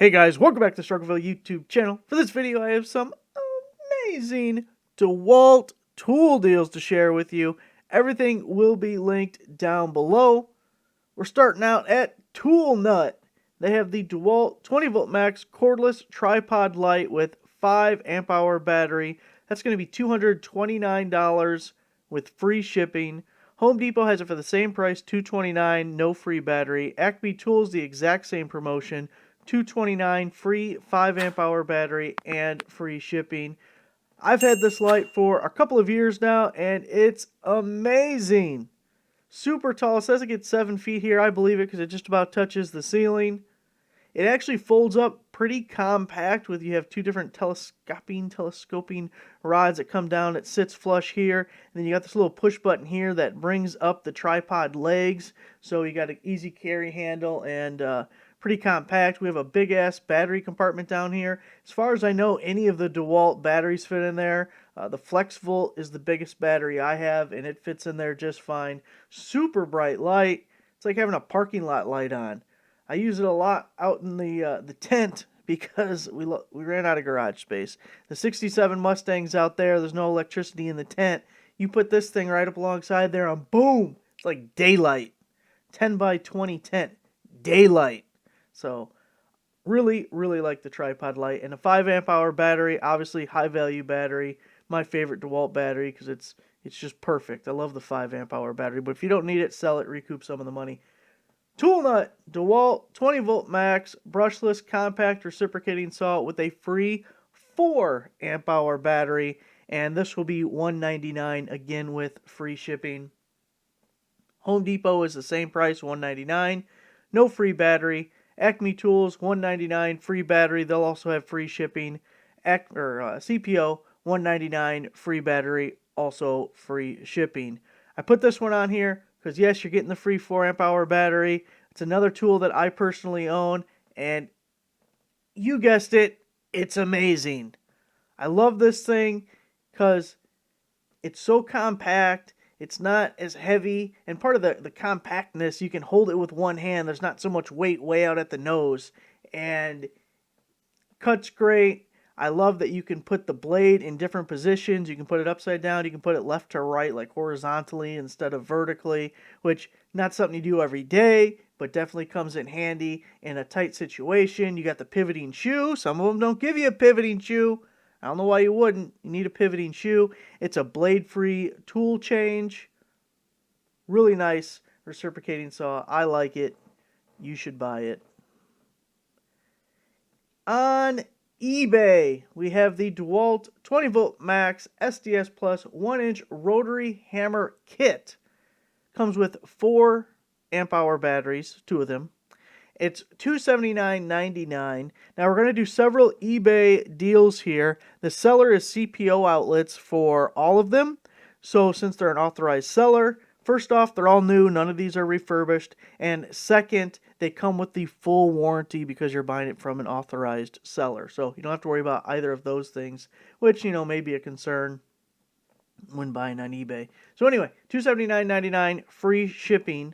Hey guys, welcome back to the Struggleville YouTube channel. For this video, I have some amazing DeWALT tool deals to share with you. Everything will be linked down below. We're starting out at Tool Nut. They have the DeWALT 20 volt max cordless tripod light with 5 amp hour battery. That's going to be $229 with free shipping. Home Depot has it for the same price, $229, no free battery. Acme Tools, the exact same promotion, $229, free 5 amp hour battery and free shipping. I've had this light for a couple of years now and it's amazing. Super tall. It says it gets 7 feet here. I believe it because it just about touches the ceiling. It actually folds up pretty compact with, you have two different telescoping rods that come down. It sits flush here. And then you got this little push button here that brings up the tripod legs. So you got an easy carry handle and pretty compact. We have a big ass battery compartment down here. As far as I know, any of the DeWALT batteries fit in there. The FlexVolt is the biggest battery I have and it fits in there just fine. Super bright light. It's like having a parking lot light on. I use it a lot out in the tent because we ran out of garage space. The 67 Mustangs out there, there's no electricity in the tent. You put this thing right up alongside there and boom, it's like daylight. 10 by 20 tent, daylight. So really like the tripod light. And a 5 amp hour battery, obviously high value battery. My favorite DeWALT battery because it's just perfect. I love the 5 amp hour battery, but if you don't need it, sell it, recoup some of the money. Tool Nut, DeWALT 20 volt max, brushless compact reciprocating saw with a free 4 amp hour battery, and this will be $199 again with free shipping. Home Depot is the same price, $199, no free battery. Acme Tools, $199, free battery. They'll also have free shipping. CPO, $199, free battery, also free shipping. I put this one on here because, yes, you're getting the free 4 amp hour battery. It's another tool that I personally own, and you guessed it, it's amazing. I love this thing because it's so compact. It's not as heavy, and part of the compactness, you can hold it with one hand. There's not so much weight way out at the nose, and cuts great. I love that you can put the blade in different positions. You can put it upside down. You can put it left to right, like horizontally instead of vertically, which not something you do every day, but definitely comes in handy in a tight situation. You got the pivoting shoe. Some of them don't give you a pivoting shoe. I don't know why you wouldn't. You need a pivoting shoe. It's a blade-free tool change. Really nice reciprocating saw. I like it. You should buy it. On eBay, we have the DeWALT 20 volt max SDS Plus 1-inch rotary hammer kit. Comes with 4 amp hour batteries, 2 of them. It's $279.99. Now we're going to do several eBay deals here. The seller is CPO outlets for all of them. So since they're an authorized seller, first off, they're all new. None of these are refurbished. And second, they come with the full warranty because you're buying it from an authorized seller. So you don't have to worry about either of those things, which, may be a concern when buying on eBay. So anyway, $279.99, free shipping.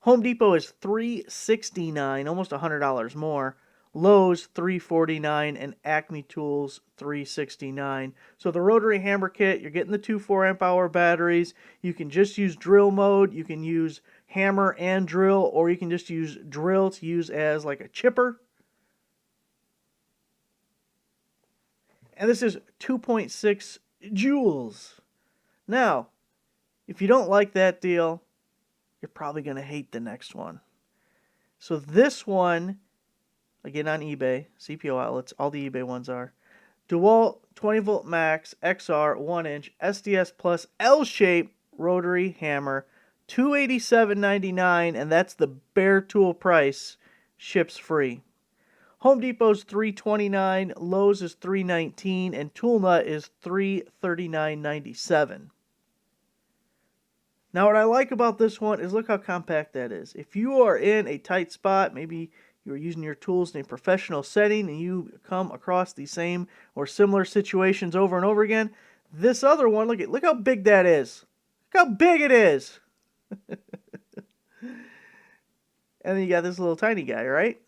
Home Depot is $369, almost $100 more. Lowe's $349 and Acme Tools $369. So the rotary hammer kit, you're getting the 2 4 amp hour batteries. You can just use drill mode. You can use hammer and drill, or you can just use drill to use as like a chipper. And this is 2.6 joules. Now, if you don't like that deal, you're probably going to hate the next one. So this one, again on eBay, CPO outlets, all the eBay ones are. DeWALT 20 volt max XR 1-inch SDS Plus L-shape rotary hammer, $287.99, and that's the bare tool price. Ships free. Home Depot's $329, Lowe's is $319, and Tool Nut is $339.97. Now what I like about this one is look how compact that is. If you are in a tight spot, maybe you're using your tools in a professional setting and you come across the same or similar situations over and over again, this other one, look how big that is. Look how big it is. And then you got this little tiny guy, right?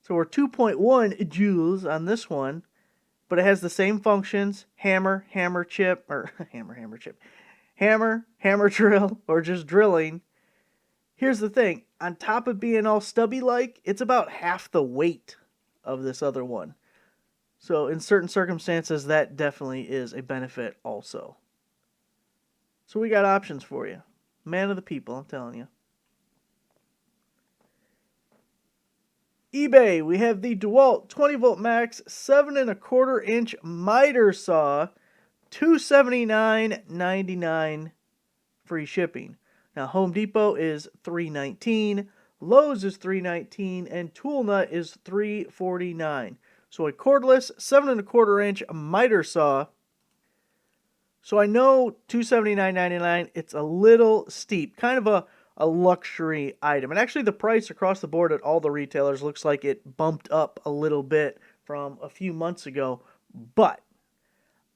So we're 2.1 joules on this one, but it has the same functions: hammer, hammer chip, or hammer chip, hammer drill, or just drilling. Here's the thing: on top of being all stubby like, it's about half the weight of this other one. So in certain circumstances, that definitely is a benefit also. So we got options for you. Man of the people, I'm telling you. eBay, we have the DeWALT 20 volt max 7 1/4 inch miter saw, $279.99 free shipping. Now Home Depot is $319, Lowe's is $319, and Tool Nut is $349. So a cordless 7 1/4 inch miter saw. So I know $279.99, it's a little steep, kind of a luxury item. And actually the price across the board at all the retailers looks like it bumped up a little bit from a few months ago. But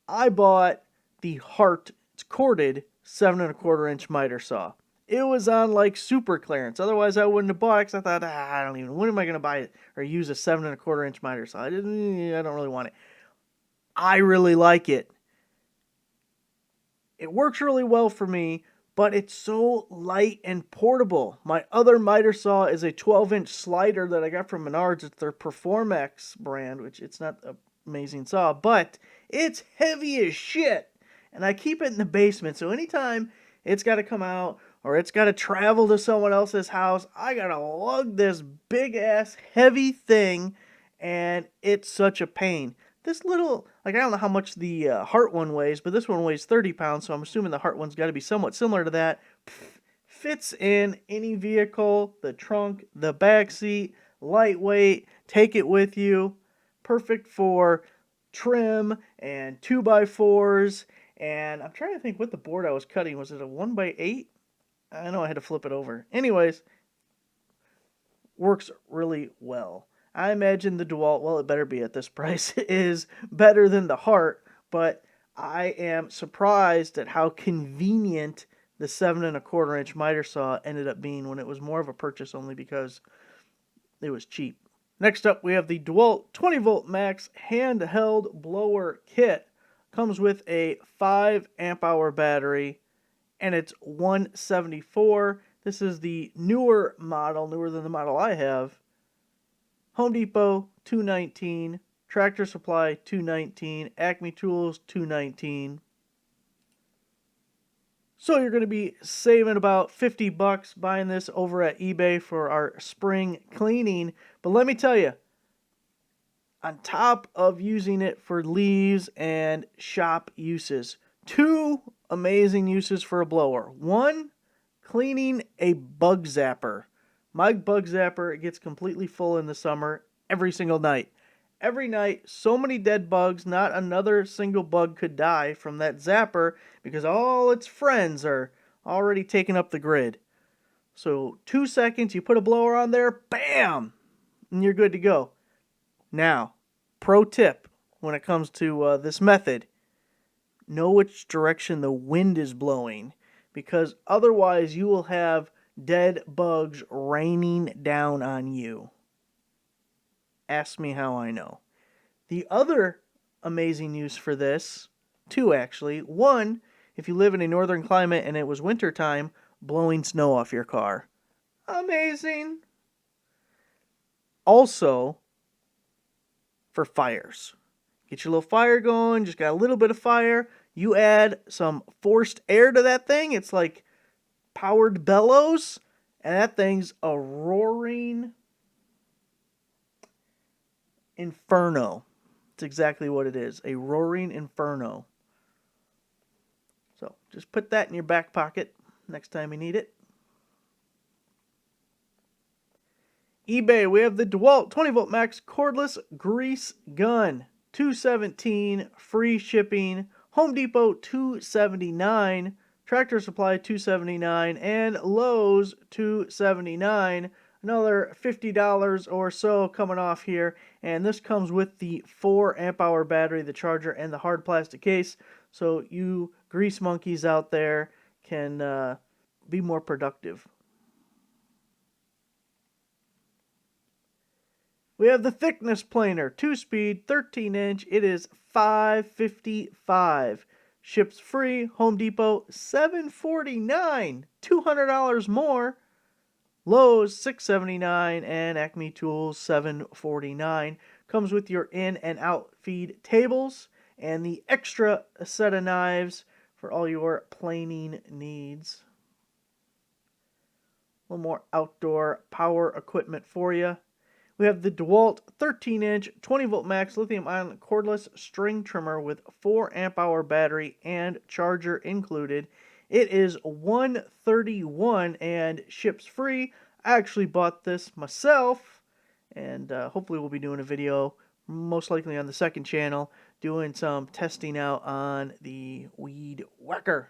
I bought the Hart, it's corded 7 1/4 inch miter saw. It was on like super clearance. Otherwise I wouldn't have bought it, because I thought, when am I going to buy it or use a 7 1/4 inch miter saw? I don't really want it. I really like it. It works really well for me, but it's so light and portable. My other miter saw is a 12-inch slider that I got from Menards. It's their Performex brand, which it's not an amazing saw, but it's heavy as shit. And I keep it in the basement, so anytime it's got to come out or it's got to travel to someone else's house, I got to lug this big-ass heavy thing, and it's such a pain. This little, like, I don't know how much the Hart one weighs, but this one weighs 30 pounds, so I'm assuming the Hart one's got to be somewhat similar to that. Fits in any vehicle, the trunk, the back seat, lightweight, take it with you. Perfect for trim and 2x4s. And I'm trying to think what the board I was cutting. Was it a 1x8? I know I had to flip it over. Anyways, works really well. I imagine the DeWALT, well, it better be at this price, is better than the Hart, but I am surprised at how convenient the 7 1/4 inch miter saw ended up being when it was more of a purchase only because it was cheap. Next up, we have the DeWALT 20 volt max handheld blower kit. Comes with a 5 amp hour battery, and it's $174. This is the newer model, newer than the model I have. Home Depot, $219. Tractor Supply, $219. Acme Tools, $219. So you're going to be saving about $50 buying this over at eBay for our spring cleaning. But let me tell you, on top of using it for leaves and shop uses, two amazing uses for a blower. One, cleaning a bug zapper. My bug zapper, it gets completely full in the summer every single night. Every night, so many dead bugs, not another single bug could die from that zapper because all its friends are already taking up the grid. So 2 seconds, you put a blower on there, bam, and you're good to go. Now, pro tip when it comes to this method, know which direction the wind is blowing, because otherwise you will have dead bugs raining down on you. Ask me how I know. The other amazing use for this, two actually. One, if you live in a northern climate and it was winter time, blowing snow off your car. Amazing. Also, for fires. Get your little fire going, just got a little bit of fire. You add some forced air to that thing. It's like powered bellows, and that thing's a roaring inferno. It's exactly what it is, a roaring inferno. So just put that in your back pocket next time you need it. eBay, we have the DeWALT 20 volt max cordless grease gun, $217, free shipping. Home Depot, $279. Tractor Supply, $279, and Lowe's, $279. Another $50 or so coming off here, and this comes with the 4 amp hour battery, the charger, and the hard plastic case, so you grease monkeys out there can be more productive. We have the thickness planer, 2-speed, 13-inch. It is $555. Ships free. Home Depot, $749. $200 more. Lowe's, $679. And Acme Tools, $749. Comes with your in and out feed tables and the extra set of knives for all your planing needs. A little more outdoor power equipment for you. We have the DeWALT 13-inch 20-volt max lithium-ion cordless string trimmer with 4 amp-hour battery and charger included. It is $131 and ships free. I actually bought this myself, and hopefully we'll be doing a video, most likely on the second channel, doing some testing out on the Weed Whacker.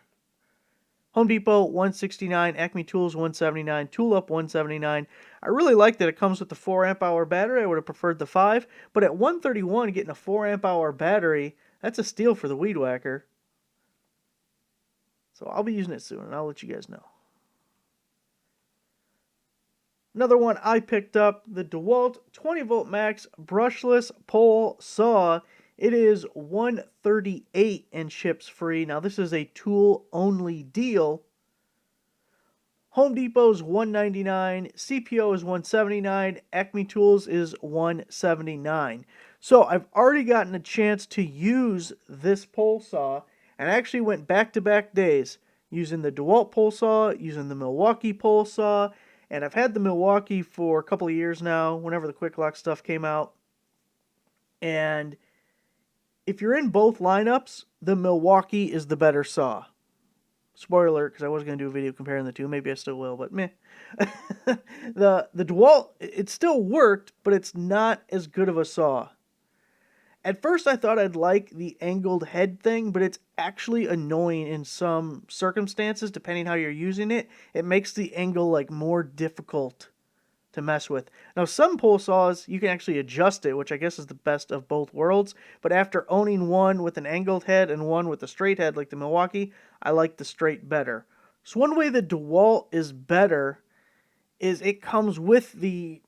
Home Depot, $169, Acme Tools, $179, Tool Up, $179. I really like that it comes with the 4 amp-hour battery. I would have preferred the 5, but at $131, getting a 4 amp-hour battery, that's a steal for the Weed Whacker. So I'll be using it soon, and I'll let you guys know. Another one I picked up, the DeWALT 20-volt max brushless pole saw. It is $138 and ships free. Now, this is a tool-only deal. Home Depot's $199, CPO is $179, Acme Tools is $179. So, I've already gotten a chance to use this pole saw, and I actually went back-to-back days using the DeWALT pole saw, using the Milwaukee pole saw, and I've had the Milwaukee for a couple of years now, whenever the Quick Lock stuff came out. And if you're in both lineups, the Milwaukee is the better saw. Spoiler, because I was going to do a video comparing the two. Maybe I still will, but meh. The DeWALT, it still worked, but it's not as good of a saw. At first, I thought I'd like the angled head thing, but it's actually annoying in some circumstances, depending how you're using it. It makes the angle like more difficult to mess with. Now, some pole saws, you can actually adjust it, which I guess is the best of both worlds. But after owning one with an angled head and one with a straight head like the Milwaukee, I like the straight better. So one way the DeWALT is better is it comes with the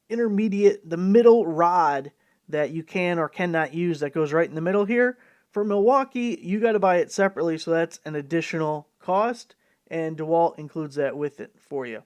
intermediate, the middle rod that you can or cannot use that goes right in the middle here. For Milwaukee, you got to buy it separately, so that's an additional cost, and DeWALT includes that with it for you.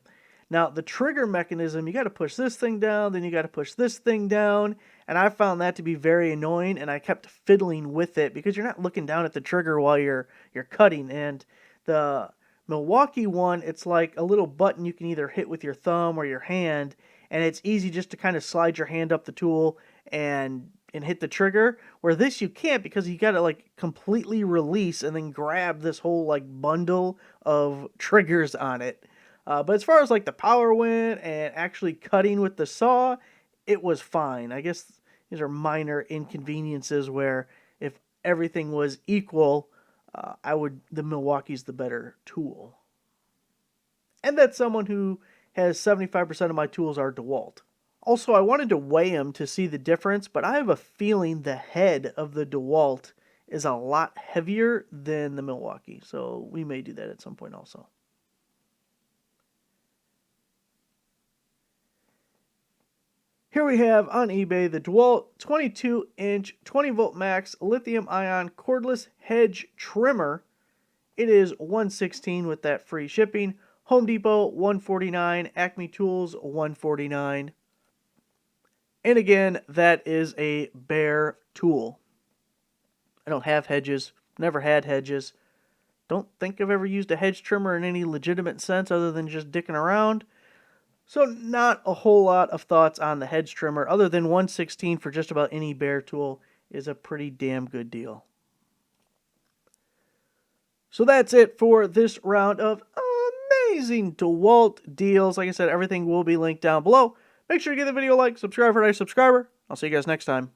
Now, the trigger mechanism, you got to push this thing down, then you got to push this thing down, and I found that to be very annoying, and I kept fiddling with it because you're not looking down at the trigger while you're cutting. And the Milwaukee one, it's like a little button you can either hit with your thumb or your hand, and it's easy just to kind of slide your hand up the tool and hit the trigger, where this you can't because you got to like completely release and then grab this whole like bundle of triggers on it. But as far as like the power went and actually cutting with the saw, it was fine. I guess these are minor inconveniences where if everything was equal, the Milwaukee's the better tool. And that's someone who has 75% of my tools are DeWALT. Also, I wanted to weigh them to see the difference, but I have a feeling the head of the DeWALT is a lot heavier than the Milwaukee, so we may do that at some point also. Here we have on eBay the DeWALT 22-inch 20-volt max lithium-ion cordless hedge trimmer. It is $116 with that free shipping. Home Depot $149, Acme Tools $149. And again, that is a bare tool. I don't have hedges, never had hedges. Don't think I've ever used a hedge trimmer in any legitimate sense other than just dicking around. So not a whole lot of thoughts on the hedge trimmer other than $116 for just about any bare tool is a pretty damn good deal. So that's it for this round of amazing DeWALT deals. Like I said, everything will be linked down below. Make sure to give the video a like, subscribe for a nice subscriber. I'll see you guys next time.